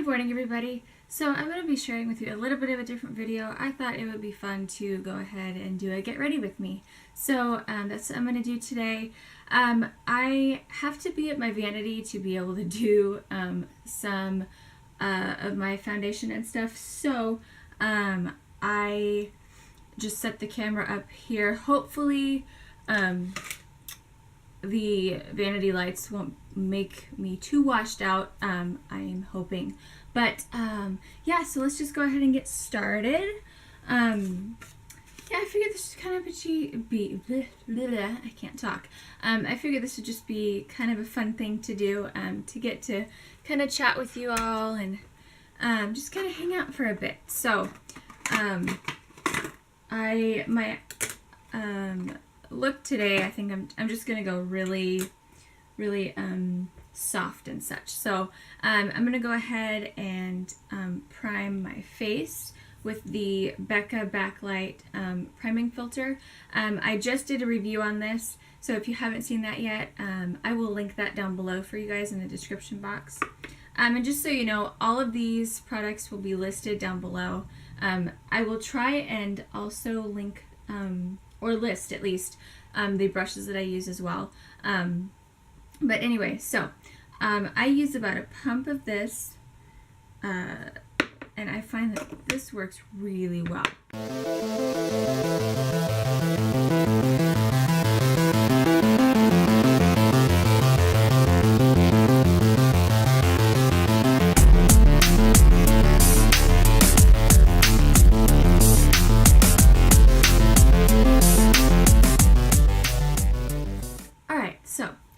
Good morning, everybody. So I'm going to be sharing with you a little bit of a different video. I thought it would be fun to go ahead and do a get ready with me. So that's what I'm going to do today. I have to be at my vanity to be able to do some of my foundation and stuff. So I just set the camera up here. Hopefully the vanity lights won't make me too washed out, I'm hoping. But yeah, so let's just go ahead and get started. Yeah, I figured this is kind of I can't talk. I figured this would just be kind of a fun thing to do, to get to kind of chat with you all and just kind of hang out for a bit. So my look today, I think I'm just gonna go really soft and such. So I'm gonna go ahead and prime my face with the Becca backlight priming filter. I just did a review on this, so if you haven't seen that yet, I will link that down below for you guys in the description box. And just so you know, all of these products will be listed down below. I will try and also link or list at least the brushes that I use as well. But anyway, so I use about a pump of this, and I find that this works really well.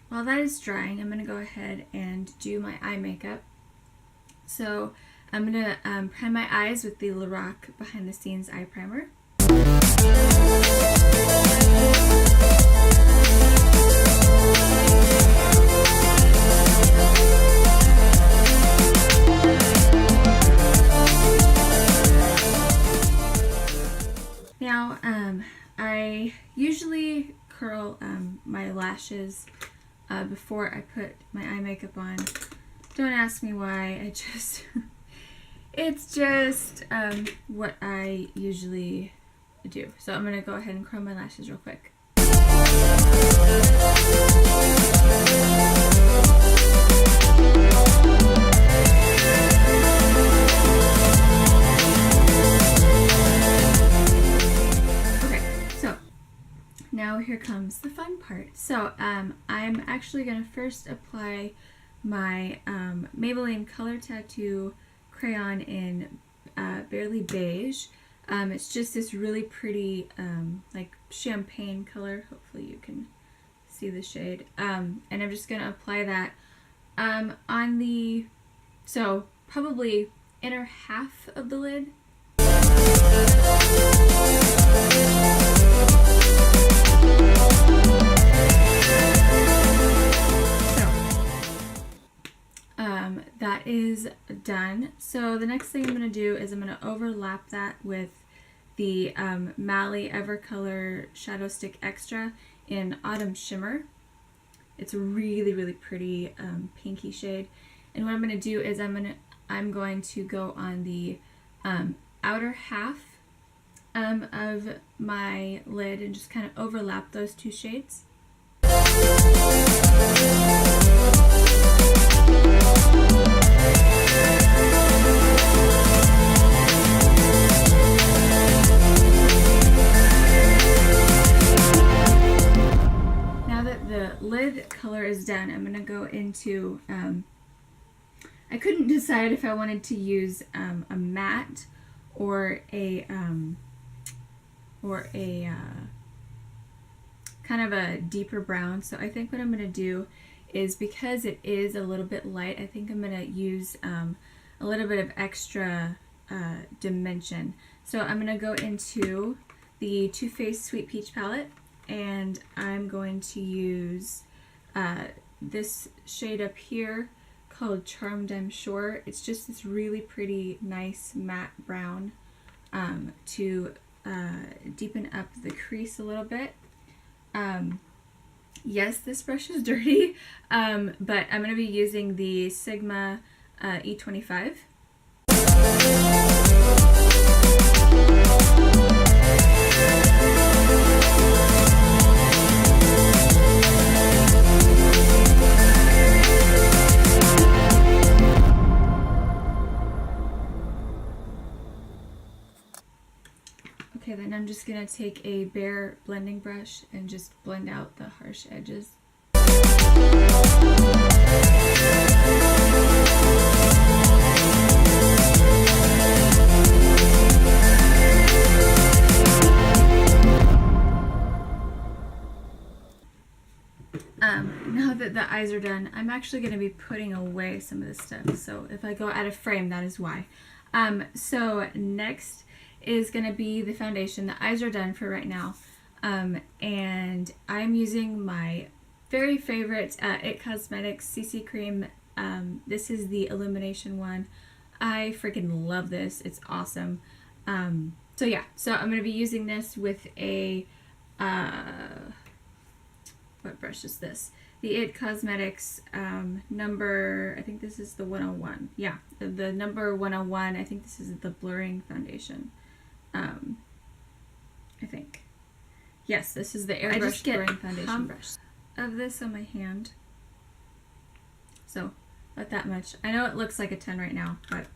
While that is drying, I'm going to go ahead and do my eye makeup. So I'm going to prime my eyes with the Lorac Behind the Scenes Eye Primer. Now, I usually curl my lashes before I put my eye makeup on. Don't ask me why, it's just what I usually do. So I'm going to go ahead and curl my lashes real quick. Now here comes the fun part. So I'm actually going to first apply my Maybelline Color Tattoo crayon in Barely Beige. It's just this really pretty like champagne color. Hopefully you can see the shade. And I'm just going to apply that on the, so probably inner half of the lid. That is done. So the next thing I'm going to do is I'm going to overlap that with the Mally Evercolor Shadow Stick Extra in Autumn Shimmer. It's a really pretty pinky shade. And what I'm going to do is I'm going to go on the outer half of my lid and just kind of overlap those two shades. Lid color is done. I'm going to go into, I couldn't decide if I wanted to use a matte or a kind of a deeper brown. So I think what I'm going to do is, because it is a little bit light, I think I'm going to use a little bit of extra dimension. So I'm going to go into the Too Faced Sweet Peach palette, and I'm going to use this shade up here called Charmed I'm Sure. It's just this really pretty, nice matte brown to deepen up the crease a little bit. Yes, this brush is dirty, but I'm going to be using the Sigma E25. Okay, then I'm just going to take a bare blending brush and just blend out the harsh edges. Now that the eyes are done, I'm actually going to be putting away some of this stuff. So if I go out of frame, that is why. So next is going to be the foundation. The eyes are done for right now. And I'm using my very favorite IT Cosmetics CC cream. This is the Illumination one. I freaking love this. It's awesome. So yeah, so I'm going to be using this with a, what brush is this? The IT Cosmetics number, I think this is the 101. Yeah, the number 101. I think this is the blurring foundation. I think. Yes, this is the airbrush blurring foundation brush of this on my hand. So, not that much. I know it looks like a 10 right now, but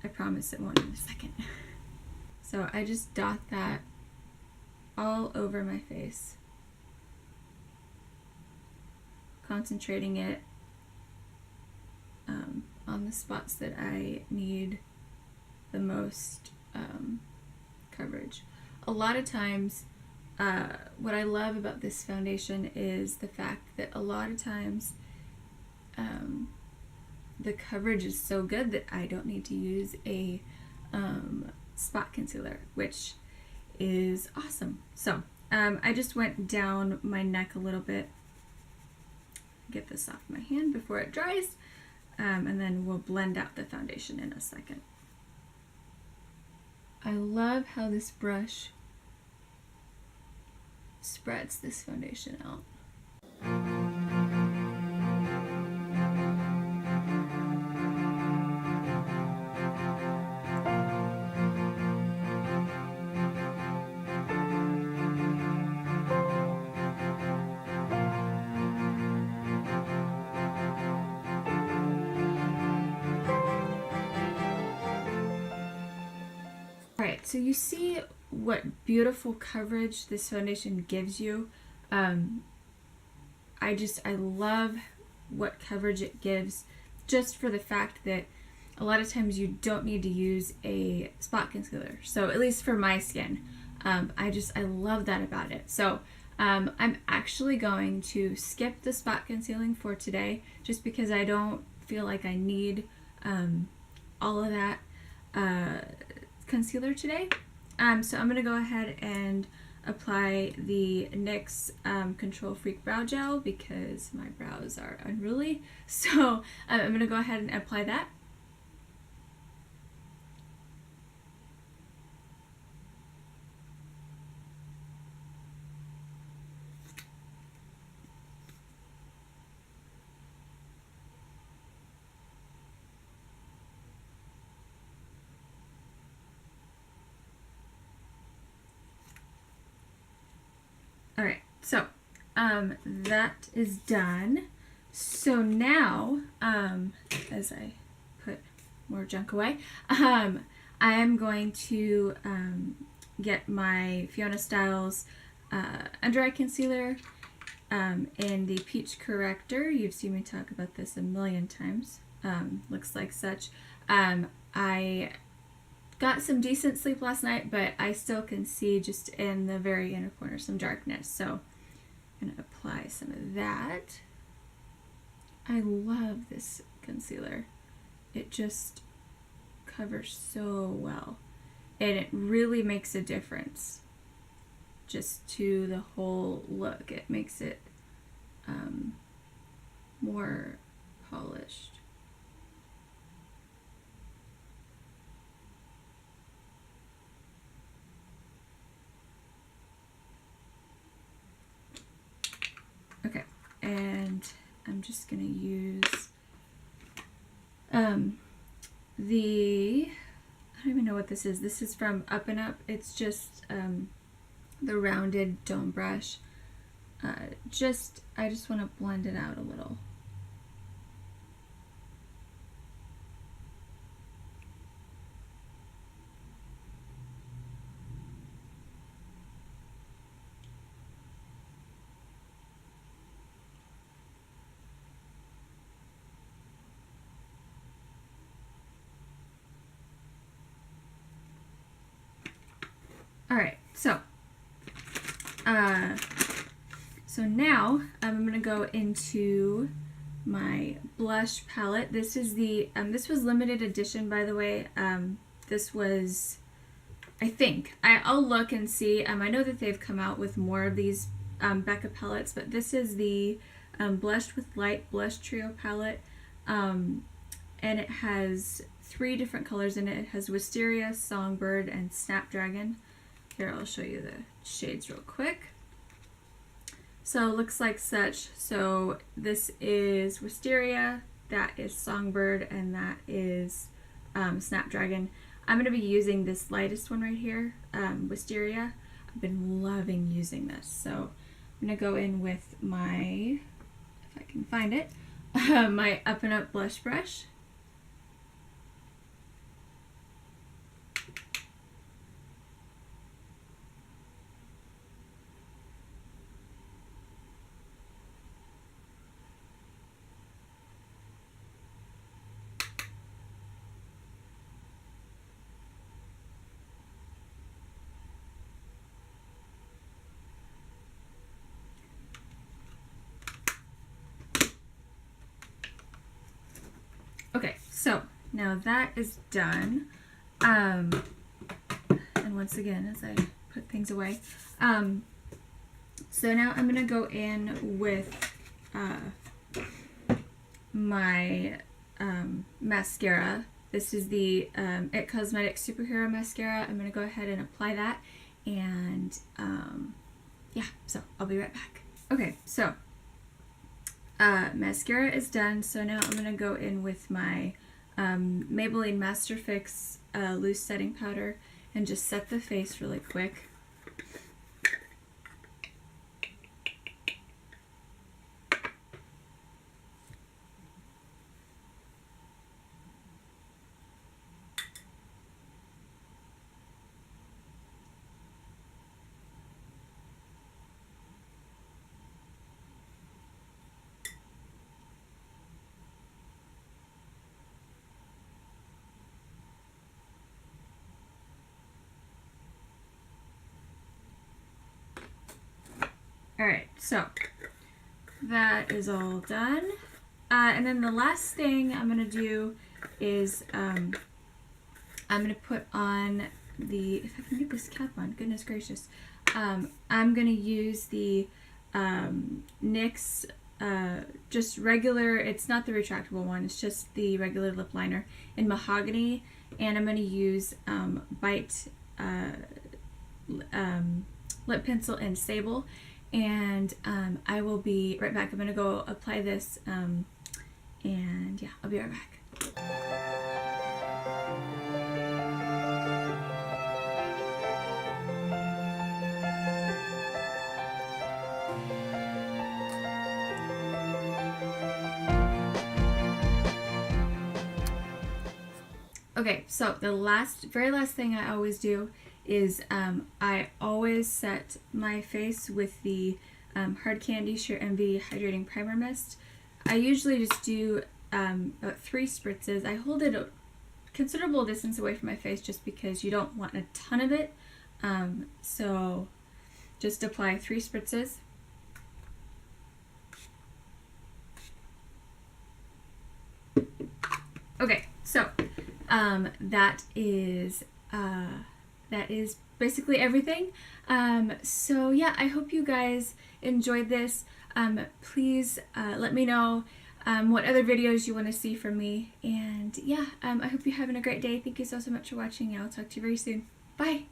I promise it won't in a second. So I just dot that all over my face, concentrating it on the spots that I need the most coverage. A lot of times, what I love about this foundation is the fact that a lot of times the coverage is so good that I don't need to use a spot concealer, which is awesome. So I just went down my neck a little bit. Get this off my hand before it dries, and then we'll blend out the foundation in a second. I love how this brush spreads this foundation out. Alright, so you see what beautiful coverage this foundation gives you. I love what coverage it gives, just for the fact that a lot of times you don't need to use a spot concealer. So at least for my skin, I love that about it. So I'm actually going to skip the spot concealing for today, just because I don't feel like I need all of that concealer today. So I'm going to go ahead and apply the NYX Control Freak Brow Gel, because my brows are unruly. So I'm going to go ahead and apply that. Alright, so that is done. So now, as I put more junk away, I am going to get my Fiona Styles under eye concealer in the Peach Corrector. You've seen me talk about this a million times. Looks like such. I got some decent sleep last night, but I still can see just in the very inner corner some darkness. So I'm going to apply some of that. I love this concealer. It just covers so well. And it really makes a difference just to the whole look. It makes it more polished. Okay, and I'm just going to use the, I don't even know what this is. This is from Up and Up. It's just the rounded dome brush. I just want to blend it out a little. Alright, so now I'm going to go into my blush palette. This is the, this was limited edition, by the way. This was, I think, I'll look and see. I know that they've come out with more of these Becca palettes, but this is the Blushed with Light Blush Trio palette. And it has 3 different colors in it. It has Wisteria, Songbird, and Snapdragon. Here, I'll show you the shades real quick. So it looks like such. So this is Wisteria, that is Songbird, and that is Snapdragon. I'm going to be using this lightest one right here, Wisteria. I've been loving using this. So I'm going to go in with my, if I can find it, my Up and Up blush brush. Okay, so now that is done, and once again, as I put things away, so now I'm going to go in with my mascara. This is the It Cosmetics Superhero Mascara. I'm going to go ahead and apply that, and yeah, so I'll be right back. Okay, so mascara is done, so now I'm going to go in with my Maybelline Master Fix loose setting powder and just set the face really quick. Alright, so that is all done. And then the last thing I'm going to do is I'm going to put on the, if I can get this cap on, goodness gracious, I'm going to use the NYX just regular, it's not the retractable one, it's just the regular lip liner in Mahogany, and I'm going to use Bite lip pencil in Sable. And I will be right back. I'm going to go apply this, and yeah, I'll be right back. Okay, so the very last thing I always do is I always set my face with the Hard Candy Sheer Envy Hydrating Primer Mist. I usually just do about 3 spritzes. I hold it a considerable distance away from my face just because you don't want a ton of it. So just apply 3 spritzes. Okay, so that is basically everything. So yeah, I hope you guys enjoyed this. Please let me know what other videos you want to see from me. And yeah, I hope you're having a great day. Thank you so much for watching. I'll talk to you very soon. Bye!